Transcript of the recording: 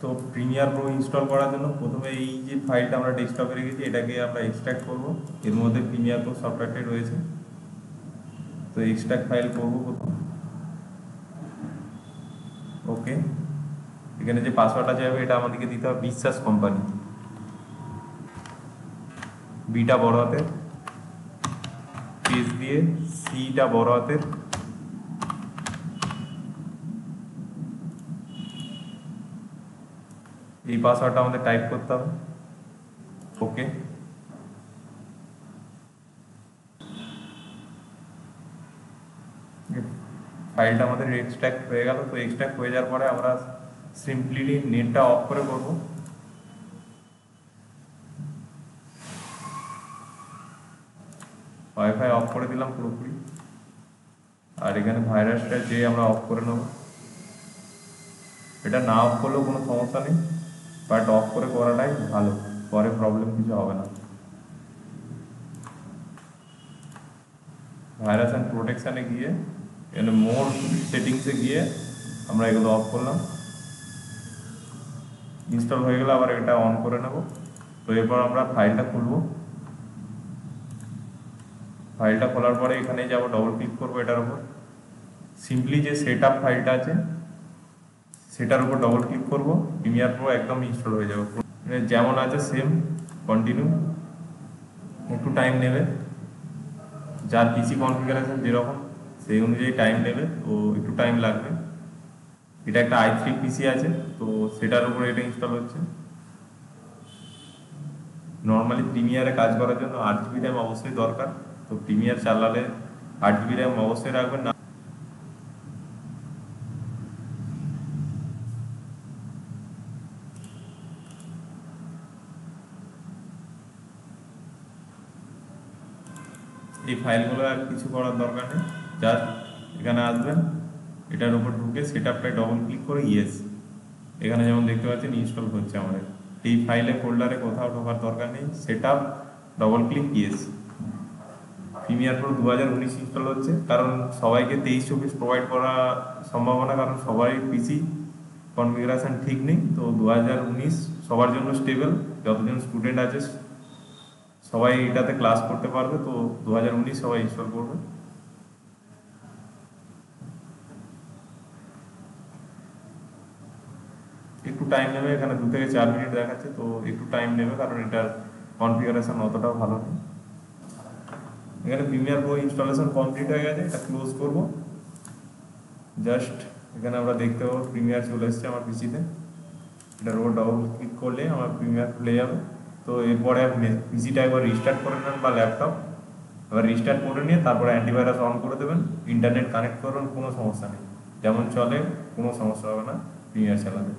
তো Premiere Pro install করার জন্য প্রথমে এই যে ফাইলটা আমরা ডেস্কটপে রেখেছি এটাকে আমরা এক্সট্রাক্ট করব। এর মধ্যে প্রিমিয়ার প্রো সফটওয়্যারটি রয়েছে, তো এক্সট্রাক্ট ফাইল করব প্রথম। ওকে, এখানে যে পাসওয়ার্ডটা চাইবে এটা আমাদেরকে দিতে হবে বিশ্বাস কোম্পানি, বিটা বড় হাতের, স্পেস দিয়ে সিটা বড় হাতের, এই পাসওয়ার্ডটা আমাদের টাইপ করতে হবে। ওকে, ফাইলটা আমাদের এক্সট্রাক্ট হয়ে গেল। তো এক্সট্রাক্ট হয়ে যাওয়ার পরে আমরা সিম্পলি নেটটা অফ করে করব। ওয়াইফাই অফ করে দিলাম পুরোপুরি, আর এখানে ভাইরাসটা যে আমরা অফ করে নেব। এটা না অফ করলেও কোনো সমস্যা নেই, বাট অফ করে করাটাই ভালো, পরে প্রবলেম কিছু হবে না। ভাইরাস অ্যান্ড প্রোটেকশানে গিয়ে এখানে মোর সেটিংসে গিয়ে আমরা এগুলো অফ করলাম। ইনস্টল হয়ে গেলে আবার এটা অন করে নেব। তো এরপর আমরা ফাইলটা খুলব। ফাইলটা খোলার পরে এখানে যাবো, ডবল ক্লিক করবো এটার উপর। সিম্পলি যে সেট আপ ফাইলটা আছে সেটার উপর ডবল ক্লিক করব, প্রিমিয়ার প্রো একদম ইনস্টল হয়ে যাবে। যেমন আছে সেম কন্টিনিউ, একটু টাইম নেবে, যার পিসি কনফিগারেশন যেরকম সেই অনুযায়ী টাইম নেবে, তো একটু টাইম লাগবে। এটা একটা i3 পিসি আছে, তো সেটার উপরে এটা ইনস্টল হচ্ছে। নর্মালি প্রিমিয়ারে কাজ করার জন্য 8 GB র্যাম অবশ্যই দরকার, তো প্রিমিয়ার চালালে 8 GB র্যাম অবশ্যই রাখবেন না। এই ফাইলগুলো আর কিছু করার দরকার নেই, জাস্ট এখানে আসবেন, এটার উপর ঢুকে সেট আপটায় ডবল ক্লিক করে ইয়েস। এখানে যেমন দেখতে পাচ্ছেন ইনস্টল হচ্ছে আমাদের। এই ফাইলে ফোল্ডারে কোথাও ঢোকার দরকার নেই, set up double click yes. Premiere Pro 2019 install হচ্ছে, কারণ সবাইকে 23-24 প্রোভাইড করা সম্ভব না, কারণ সবাই পিসি কনফিগারেশন ঠিক নেই। তো 2019 সবার জন্য স্টেবল, যতজন স্টুডেন্ট আছে সবাই এটাতে ক্লাস করতে পারবে। তো 2019 সবাই ইনস্টল করবে। একটু টাইম নেবে, এখানে 2 থেকে 4 মিনিট দেখাচ্ছে, তো একটু টাইম নেবে কারণ এটার কনফিগারেশন অতটাও ভালো নেই। এখানে প্রিমিয়ার প্রো ইনস্টলেশন কমপ্লিট হয়ে গেছে, এটা ক্লোজ করব। জাস্ট এখানে আমরা দেখতে পাবো প্রিমিয়ার চলে এসছে আমার পিসিতে। এটার উপর ডবল ক্লিক করলে আমার প্রিমিয়ার খুলে যাবে। তো এরপরে পিসিটা একবার রিস্টার্ট করে নেন বা ল্যাপটপ, এবার রিস্টার্ট করে নিয়ে তারপরে অ্যান্টিভাইরাস অন করে দেবেন, ইন্টারনেট কানেক্ট করবেন, কোনো সমস্যা নেই, যেমন চলে কোনো সমস্যা হবে না প্রিমিয়ার চালাতে।